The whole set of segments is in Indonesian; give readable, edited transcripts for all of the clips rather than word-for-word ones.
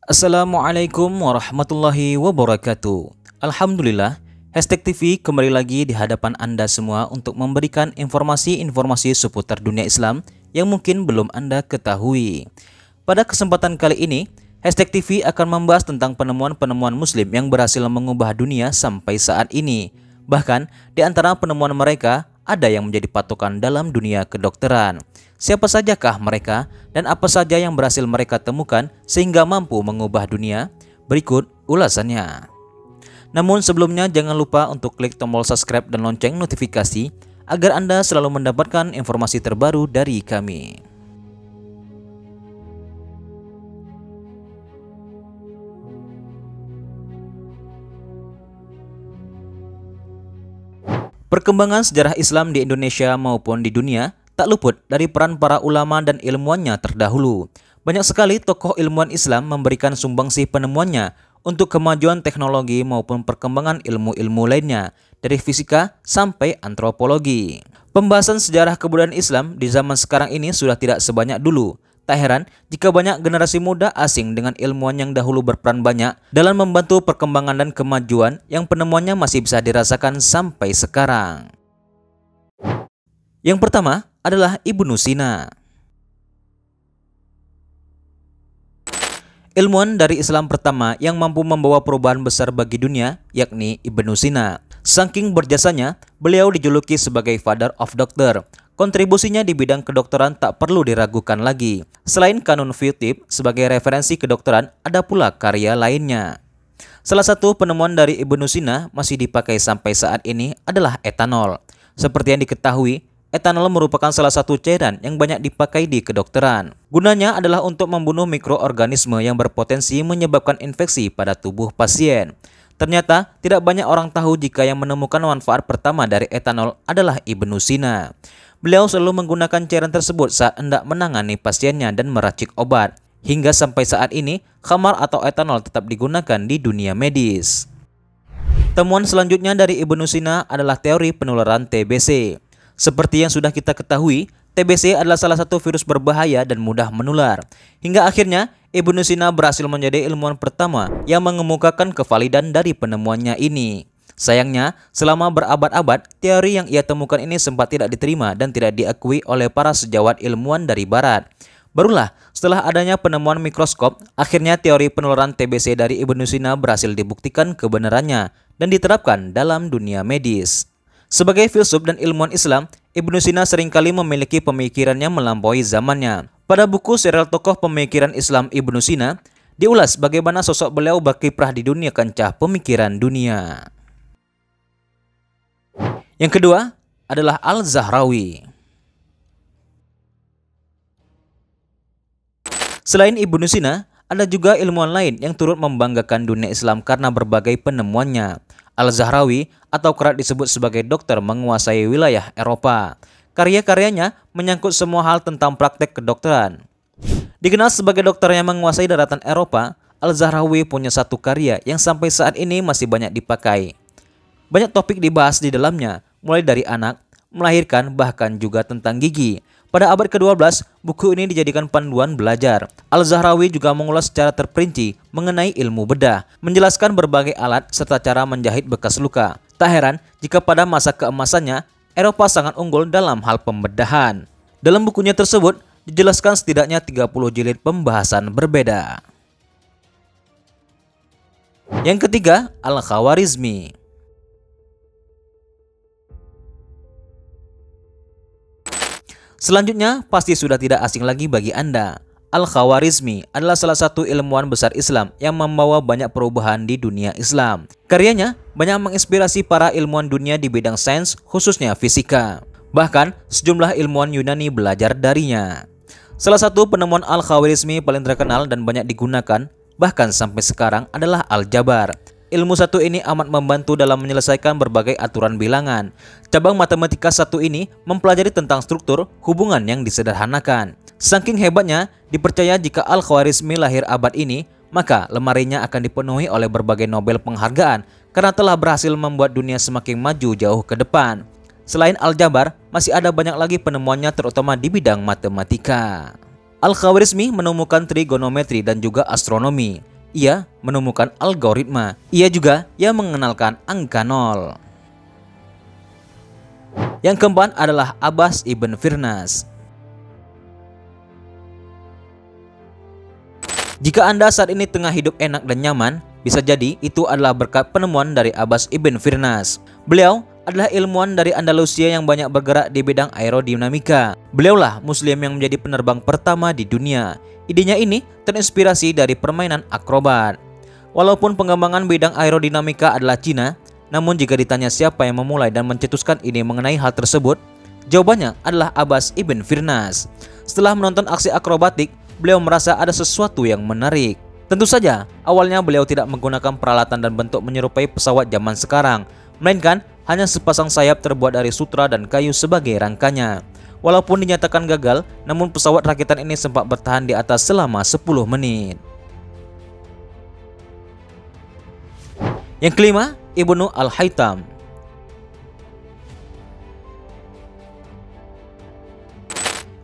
Assalamualaikum warahmatullahi wabarakatuh. Alhamdulillah, Hashtag TV kembali lagi di hadapan Anda semua untuk memberikan informasi-informasi seputar dunia Islam yang mungkin belum Anda ketahui. Pada kesempatan kali ini, Hashtag TV akan membahas tentang penemuan-penemuan Muslim yang berhasil mengubah dunia sampai saat ini. Bahkan, di antara penemuan mereka, ada yang menjadi patokan dalam dunia kedokteran. Siapa sajakah mereka dan apa saja yang berhasil mereka temukan sehingga mampu mengubah dunia? Berikut ulasannya. Namun sebelumnya jangan lupa untuk klik tombol subscribe dan lonceng notifikasi agar Anda selalu mendapatkan informasi terbaru dari kami. Perkembangan sejarah Islam di Indonesia maupun di dunia tak luput dari peran para ulama dan ilmuwannya terdahulu. Banyak sekali tokoh ilmuwan Islam memberikan sumbangsi penemuannya untuk kemajuan teknologi maupun perkembangan ilmu-ilmu lainnya, dari fisika sampai antropologi. Pembahasan sejarah kebudayaan Islam di zaman sekarang ini sudah tidak sebanyak dulu. Tak heran jika banyak generasi muda asing dengan ilmuwan yang dahulu berperan banyak dalam membantu perkembangan dan kemajuan yang penemuannya masih bisa dirasakan sampai sekarang. Yang pertama adalah Ibnu Sina. Ilmuwan dari Islam pertama yang mampu membawa perubahan besar bagi dunia, yakni Ibnu Sina. Saking berjasanya, beliau dijuluki sebagai Father of Doctor. Kontribusinya di bidang kedokteran tak perlu diragukan lagi. Selain kanun Fiqh sebagai referensi kedokteran, ada pula karya lainnya. Salah satu penemuan dari Ibnu Sina masih dipakai sampai saat ini adalah etanol. Seperti yang diketahui, etanol merupakan salah satu cairan yang banyak dipakai di kedokteran. Gunanya adalah untuk membunuh mikroorganisme yang berpotensi menyebabkan infeksi pada tubuh pasien. Ternyata tidak banyak orang tahu jika yang menemukan manfaat pertama dari etanol adalah Ibnu Sina. Beliau selalu menggunakan cairan tersebut saat hendak menangani pasiennya dan meracik obat. Hingga sampai saat ini, khamar atau etanol tetap digunakan di dunia medis. Temuan selanjutnya dari Ibnu Sina adalah teori penularan TBC. Seperti yang sudah kita ketahui, TBC adalah salah satu virus berbahaya dan mudah menular. Hingga akhirnya, Ibnu Sina berhasil menjadi ilmuwan pertama yang mengemukakan kevalidan dari penemuannya ini. Sayangnya, selama berabad-abad, teori yang ia temukan ini sempat tidak diterima dan tidak diakui oleh para sejawat ilmuwan dari Barat. Barulah setelah adanya penemuan mikroskop, akhirnya teori penularan TBC dari Ibnu Sina berhasil dibuktikan kebenarannya dan diterapkan dalam dunia medis. Sebagai filsuf dan ilmuwan Islam, Ibnu Sina seringkali memiliki pemikirannya melampaui zamannya. Pada buku serial tokoh pemikiran Islam Ibnu Sina, diulas bagaimana sosok beliau berkiprah di dunia kancah pemikiran dunia. Yang kedua adalah Al-Zahrawi. Selain Ibnu Sina, ada juga ilmuwan lain yang turut membanggakan dunia Islam karena berbagai penemuannya. Al-Zahrawi atau kerap disebut sebagai dokter menguasai wilayah Eropa. Karya-karyanya menyangkut semua hal tentang praktek kedokteran. Dikenal sebagai dokter yang menguasai daratan Eropa, Al-Zahrawi punya satu karya yang sampai saat ini masih banyak dipakai. Banyak topik dibahas di dalamnya, mulai dari anak, melahirkan, bahkan juga tentang gigi. Pada abad ke-12, buku ini dijadikan panduan belajar. Al-Zahrawi juga mengulas secara terperinci mengenai ilmu bedah, menjelaskan berbagai alat serta cara menjahit bekas luka. Tak heran jika pada masa keemasannya, Eropa sangat unggul dalam hal pembedahan. Dalam bukunya tersebut, dijelaskan setidaknya 30 jilid pembahasan berbeda. Yang ketiga, Al-Khawarizmi. Selanjutnya, pasti sudah tidak asing lagi bagi Anda. Al-Khawarizmi adalah salah satu ilmuwan besar Islam yang membawa banyak perubahan di dunia Islam. Karyanya banyak menginspirasi para ilmuwan dunia di bidang sains, khususnya fisika. Bahkan, sejumlah ilmuwan Yunani belajar darinya. Salah satu penemuan Al-Khawarizmi paling terkenal dan banyak digunakan, bahkan sampai sekarang, adalah Aljabar. Ilmu satu ini amat membantu dalam menyelesaikan berbagai aturan bilangan. Cabang matematika satu ini mempelajari tentang struktur hubungan yang disederhanakan. Saking hebatnya, dipercaya jika Al-Khawarizmi lahir abad ini, maka lemarinya akan dipenuhi oleh berbagai Nobel penghargaan karena telah berhasil membuat dunia semakin maju jauh ke depan. Selain Aljabar, masih ada banyak lagi penemuannya terutama di bidang matematika. Al-Khawarizmi menemukan trigonometri dan juga astronomi. ia menemukan algoritma. Ia juga yang mengenalkan angka 0. Yang keempat adalah Abbas ibn Firnas. Jika Anda saat ini tengah hidup enak dan nyaman, bisa jadi itu adalah berkat penemuan dari Abbas ibn Firnas. Beliau adalah ilmuwan dari Andalusia yang banyak bergerak di bidang aerodinamika. Beliaulah Muslim yang menjadi penerbang pertama di dunia. Idenya ini terinspirasi dari permainan akrobat. Walaupun pengembangan bidang aerodinamika adalah Cina, namun jika ditanya siapa yang memulai dan mencetuskan ide mengenai hal tersebut, jawabannya adalah Abbas ibn Firnas. Setelah menonton aksi akrobatik, beliau merasa ada sesuatu yang menarik. Tentu saja, awalnya beliau tidak menggunakan peralatan dan bentuk menyerupai pesawat zaman sekarang, melainkan hanya sepasang sayap terbuat dari sutra dan kayu sebagai rangkanya. Walaupun dinyatakan gagal, namun pesawat rakitan ini sempat bertahan di atas selama 10 menit. Yang kelima, Ibnu Al-Haytham.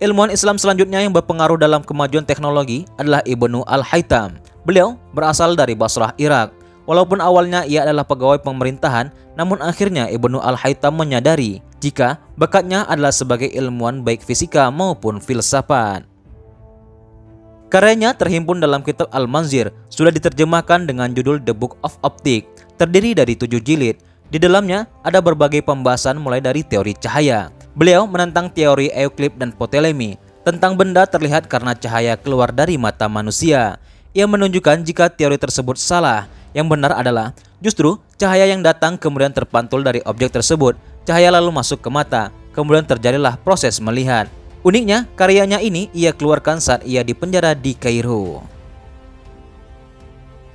Ilmuwan Islam selanjutnya yang berpengaruh dalam kemajuan teknologi adalah Ibnu Al-Haytham. Beliau berasal dari Basrah, Irak. Walaupun awalnya ia adalah pegawai pemerintahan, namun akhirnya Ibnu Al-Haytham menyadari jika bakatnya adalah sebagai ilmuwan baik fisika maupun filsafat. Karyanya terhimpun dalam kitab Al-Manzir, sudah diterjemahkan dengan judul The Book of Optics, terdiri dari 7 jilid. Di dalamnya ada berbagai pembahasan mulai dari teori cahaya. Beliau menentang teori Euclid dan Ptolemy tentang benda terlihat karena cahaya keluar dari mata manusia. Ia menunjukkan jika teori tersebut salah. Yang benar adalah justru cahaya yang datang kemudian terpantul dari objek tersebut. Cahaya lalu masuk ke mata, kemudian terjadilah proses melihat. Uniknya, karyanya ini ia keluarkan saat ia dipenjara di Kairo.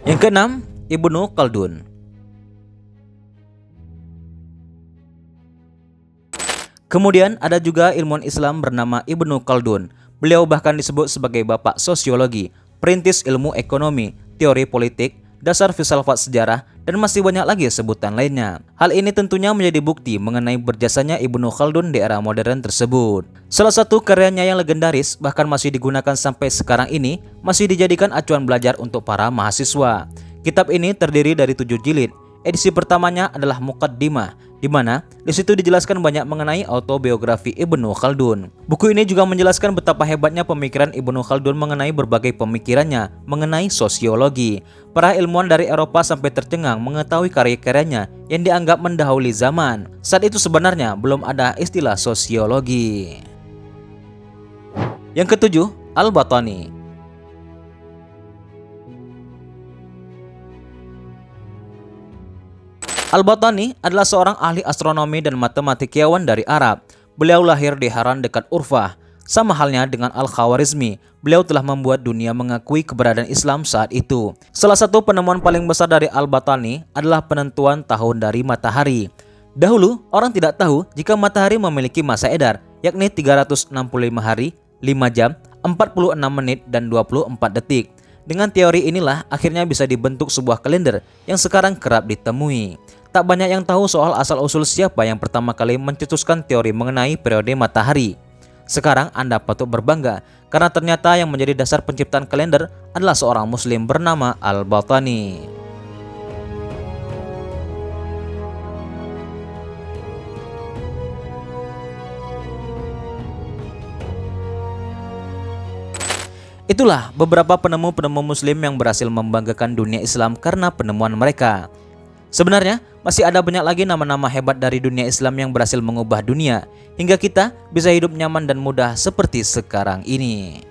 Yang keenam, Ibnu Khaldun. Kemudian ada juga ilmuwan Islam bernama Ibnu Khaldun. Beliau bahkan disebut sebagai bapak sosiologi, perintis ilmu ekonomi, teori politik, dasar filsafat sejarah, dan masih banyak lagi sebutan lainnya. Hal ini tentunya menjadi bukti mengenai berjasanya Ibnu Khaldun di era modern tersebut. Salah satu karyanya yang legendaris bahkan masih digunakan sampai sekarang ini, masih dijadikan acuan belajar untuk para mahasiswa. Kitab ini terdiri dari 7 jilid. Edisi pertamanya adalah Muqaddimah, di mana di situ dijelaskan banyak mengenai autobiografi Ibnu Khaldun. Buku ini juga menjelaskan betapa hebatnya pemikiran Ibnu Khaldun mengenai berbagai pemikirannya mengenai sosiologi. Para ilmuwan dari Eropa sampai tercengang mengetahui karya-karyanya yang dianggap mendahului zaman. Saat itu sebenarnya belum ada istilah sosiologi. Yang ketujuh, Al-Battani. Al-Battani adalah seorang ahli astronomi dan matematikawan dari Arab. Beliau lahir di Haran dekat Urfah. Sama halnya dengan Al-Khawarizmi, beliau telah membuat dunia mengakui keberadaan Islam saat itu. Salah satu penemuan paling besar dari Al-Battani adalah penentuan tahun dari matahari. Dahulu, orang tidak tahu jika matahari memiliki masa edar, yakni 365 hari, 5 jam, 46 menit, dan 24 detik. Dengan teori inilah akhirnya bisa dibentuk sebuah kalender yang sekarang kerap ditemui. Tak banyak yang tahu soal asal-usul siapa yang pertama kali mencetuskan teori mengenai periode matahari. Sekarang Anda patut berbangga karena ternyata yang menjadi dasar penciptaan kalender adalah seorang muslim bernama Al-Battani. Itulah beberapa penemu-penemu muslim yang berhasil membanggakan dunia Islam karena penemuan mereka. Sebenarnya masih ada banyak lagi nama-nama hebat dari dunia Islam yang berhasil mengubah dunia hingga kita bisa hidup nyaman dan mudah seperti sekarang ini.